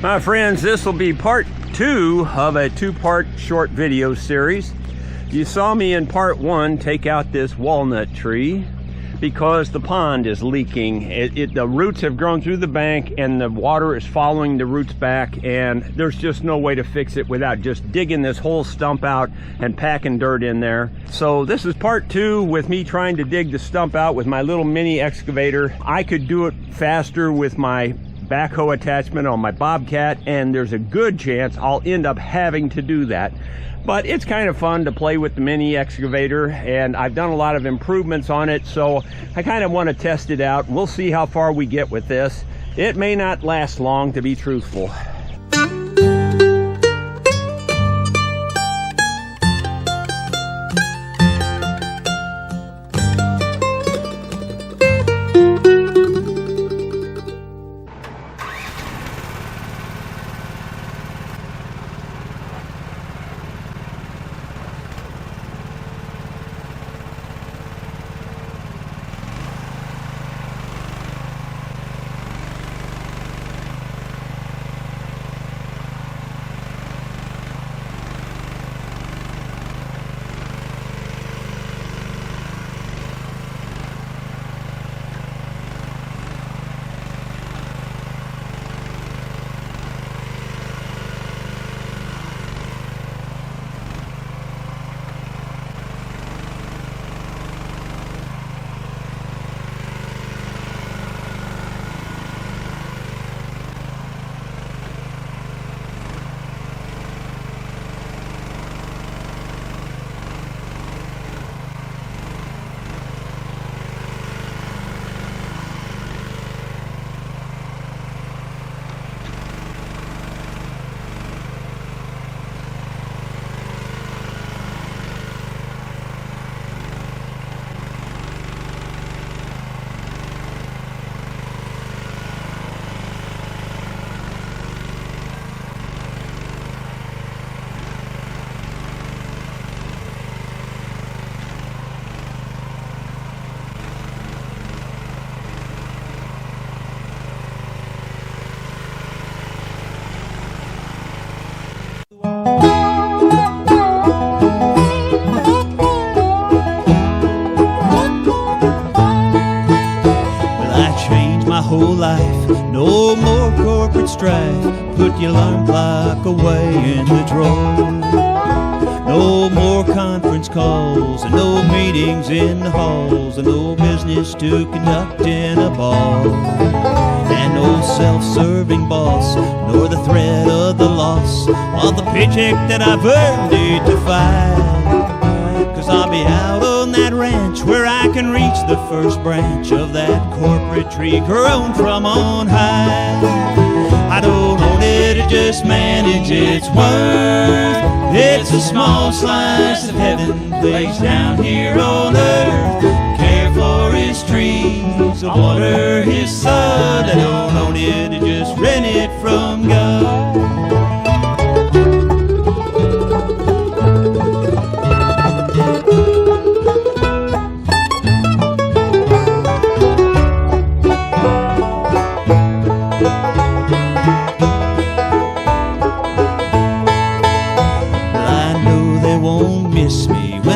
My friends, this will be part 2 of a 2-part short video series. You saw me in part 1 take out this walnut tree because the pond is leaking. The roots have grown through the bank and the water is following the roots back, and there's just no way to fix it without just digging this whole stump out and packing dirt in there. So this is part 2 with me trying to dig the stump out with my little mini excavator. I could do it faster with my backhoe attachment on my Bobcat, and there's a good chance I'll end up having to do that. But it's kind of fun to play with the mini excavator, and I've done a lot of improvements on it, so I kind of want to test it out. We'll see how far we get with this. It may not last long, to be truthful. Whole life, no more corporate strife. Put your alarm clock away in the drawer. No more conference calls, and no meetings in the halls, and no business to conduct in a bar, and no self-serving boss, nor the threat of the loss of the paycheck that I've earned 8 to 5. 'Cause I'll be out on that ranch where I can reach the first branch of that corporate tree grown from on high. I don't own it, I just manage its worth. It's a small slice of heaven placed down here on earth. Care for his trees, water his sun. I don't own it, I just rent it from God.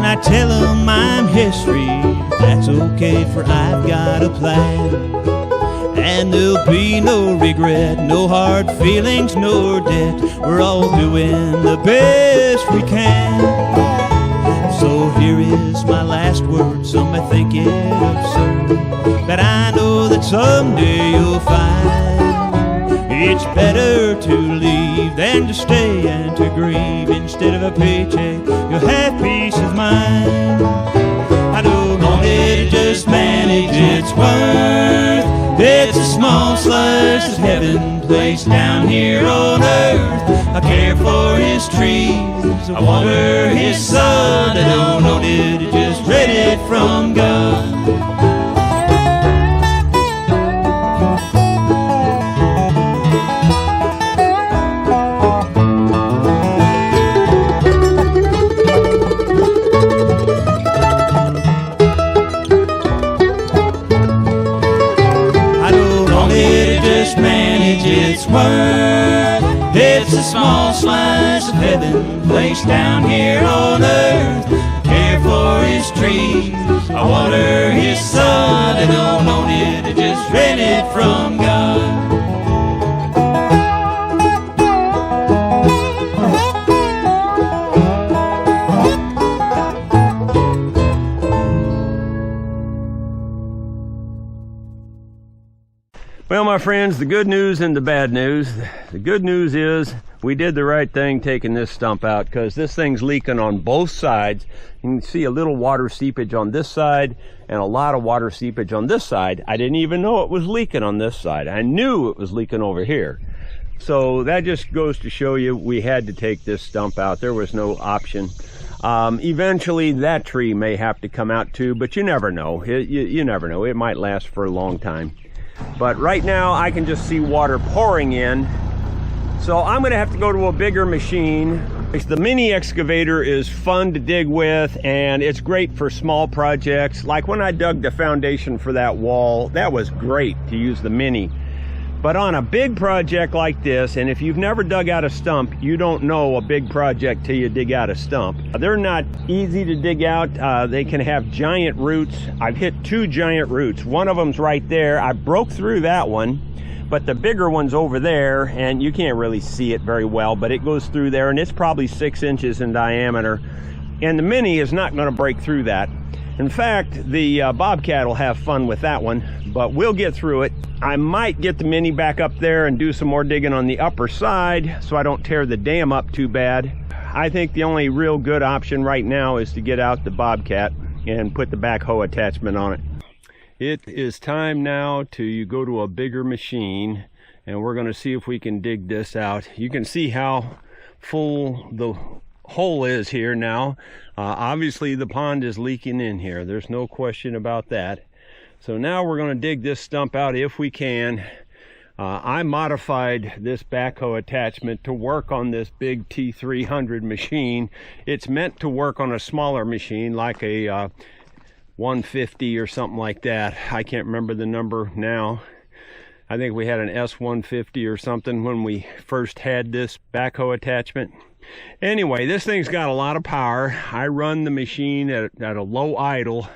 I tell them I'm history, that's okay, for I've got a plan. And there'll be no regret, no hard feelings, no debt. We're all doing the best we can. So here is my last word. Some may think it absurd, but I know that someday you'll find it's better to leave than to stay and to grieve. Instead of a paycheck, you'll have peace of mind. I don't want it, just manage its worth. It's a small slice of heaven placed down here on earth. I care for his trees, I water his sun. I don't own it, I just rent it from God. manage its worth. a small slice of heaven placed down here on earth. I care for his trees, I water his sod. I don't own it, I just rent it from God. Well, my friends, the good news and the bad news. The good news is we did the right thing taking this stump out, because this thing's leaking on both sides. You can see a little water seepage on this side and a lot of water seepage on this side. I didn't even know it was leaking on this side. I knew it was leaking over here. So that just goes to show you we had to take this stump out. There was no option. Eventually that tree may have to come out too, but you never know. You never know. It might last for a long time. But right now I can just see water pouring in, so I'm going to have to go to a bigger machine. The mini excavator is fun to dig with, and it's great for small projects. Like when I dug the foundation for that wall, that was great to use the mini. But on a big project like this, and if you've never dug out a stump, you don't know a big project till you dig out a stump. They're not easy to dig out. They can have giant roots. I've hit 2 giant roots. One of them's right there. I broke through that one, but the bigger one's over there, and you can't really see it very well, but it goes through there, and it's probably 6 inches in diameter. And the mini is not going to break through that. In fact, the Bobcat will have fun with that one, but we'll get through it. I might get the mini back up there and do some more digging on the upper side so I don't tear the dam up too bad. I think the only real good option right now is to get out the Bobcat and put the backhoe attachment on it. It is time now to go to a bigger machine, and we're going to see if we can dig this out. You can see how full the hole is here now. Obviously the pond is leaking in here. There's no question about that. So now we're going to dig this stump out if we can. I modified this backhoe attachment to work on this big T300 machine. It's meant to work on a smaller machine like a 150 or something like that. I can't remember the number now. I think we had an S150 or something when we first had this backhoe attachment. Anyway, this thing's got a lot of power. I run the machine at a low idle,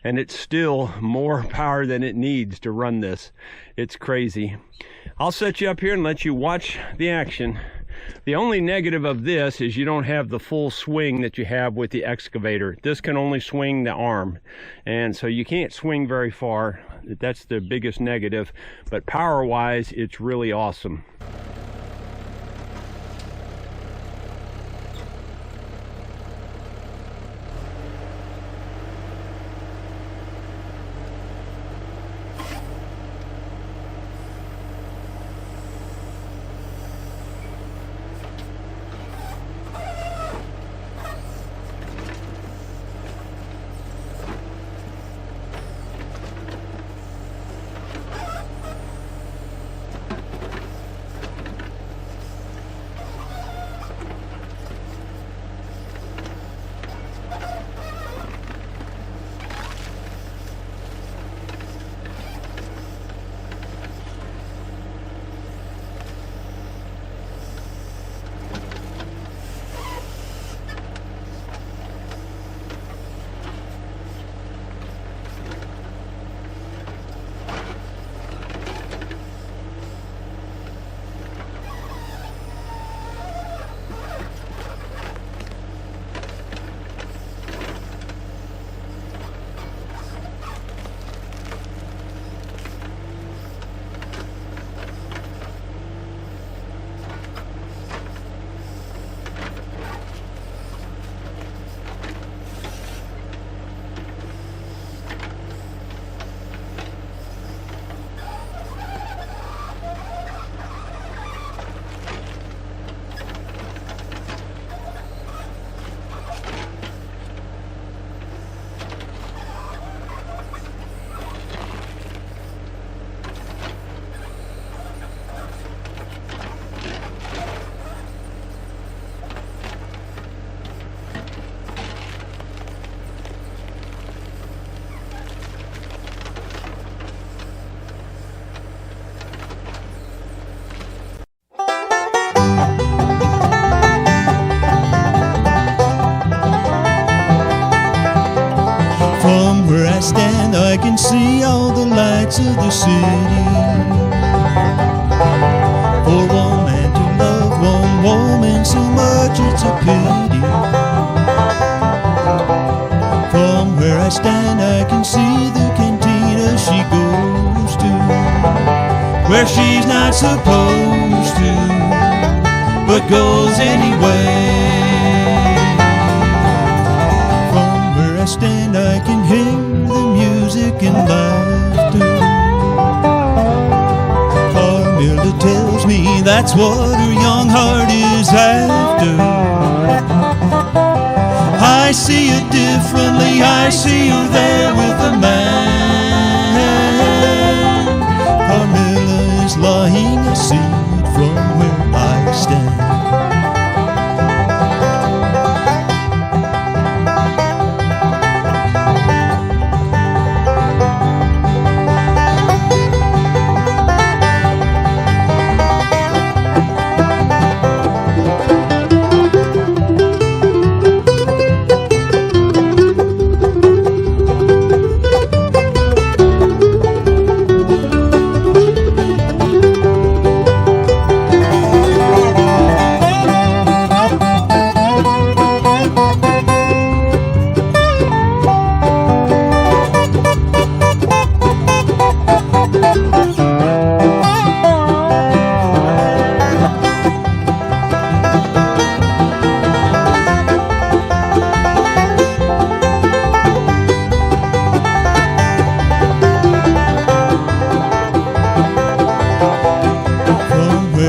and it's still more power than it needs to run this. It's crazy. I'll set you up here and let you watch the action. The only negative of this is you don't have the full swing that you have with the excavator. This can only swing the arm, and so you can't swing very far. That's the biggest negative, but power-wise, it's really awesome. lights of the city. For one man to love one woman so much it's a pity. From where I stand I can see the cantina she goes to, where she's not supposed to, but goes anyway. From where I stand I can hear the music and laughter. Carmilla tells me that's what her young heart is after. I see it differently, I see her there with a man. Carmilla is lying, I see it from where I stand.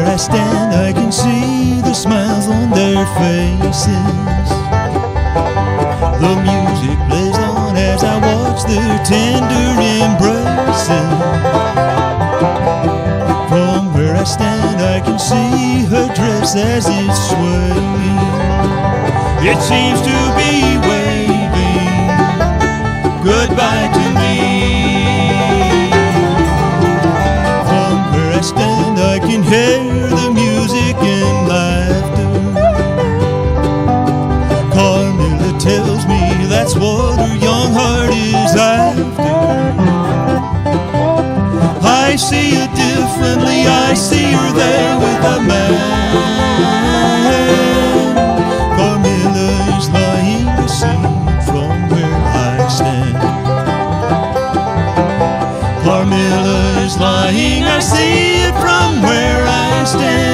I stand, I can see the smiles on their faces. The music plays on as I watch their tender embraces. From where I stand, I can see her dress as it's swaying. It seems to be waving goodbye to me. From where I stand, I can hear the music and laughter. Carmilla tells me that's what her young heart is after. I see it differently, I see her there with a man. Carmilla is lying to see from where I stand. Carmilla is lying, I see it from where I stand.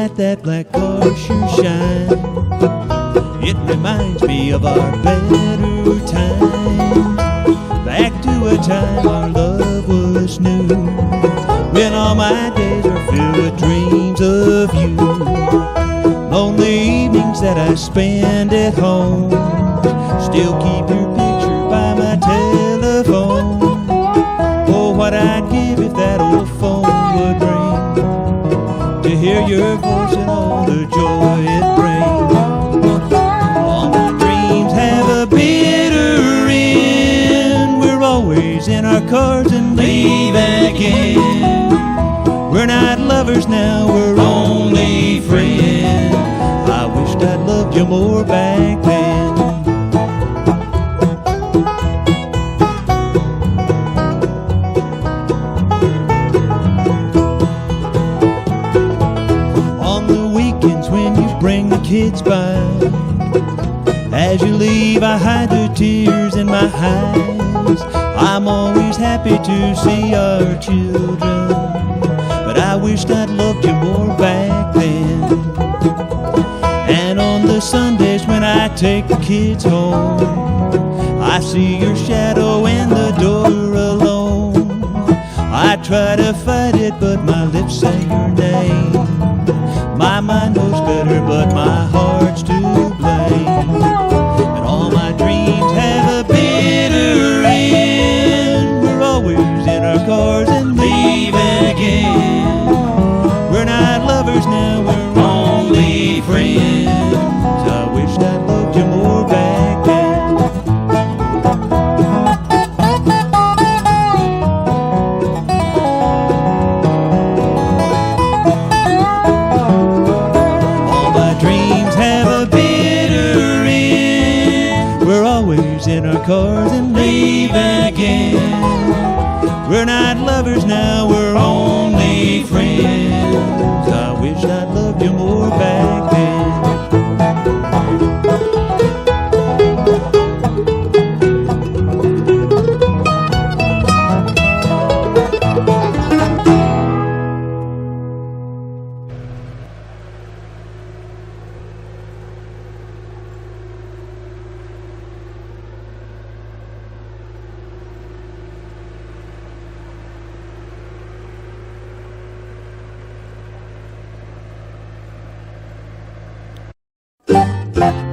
let that black car sure shine. It reminds me of our better times, back to a time our love was new, when all my days are filled with dreams of you. Lonely evenings that I spend at home, still keep your picture by my telephone. Oh, what I'd give if that old phone would ring, to hear your voice and all the joy it brings. All my dreams have a bitter end. We're always in our cars and leave again. We're not lovers now, we're only friends. I wished I'd loved you more back then. On the weekends when you bring the kids by, as you leave I hide the tears in my eyes. I'm always happy to see our children, but I wished I'd loved you more back then. And on the Sundays when I take the kids home, I see your shadow in the door alone. I try to fight it, but my lips say your name. My mind knows better, but my heart's to blame. And all my dreams have a bitter end. We're always in our cars and leave again. We're not lovers now, we're only friends. I wished I'd loved you more back then. All my dreams have a bitter end. We're always in our cars and leave again. We're not lovers now, we're only friends. I wish I'd loved you more back then. Bye.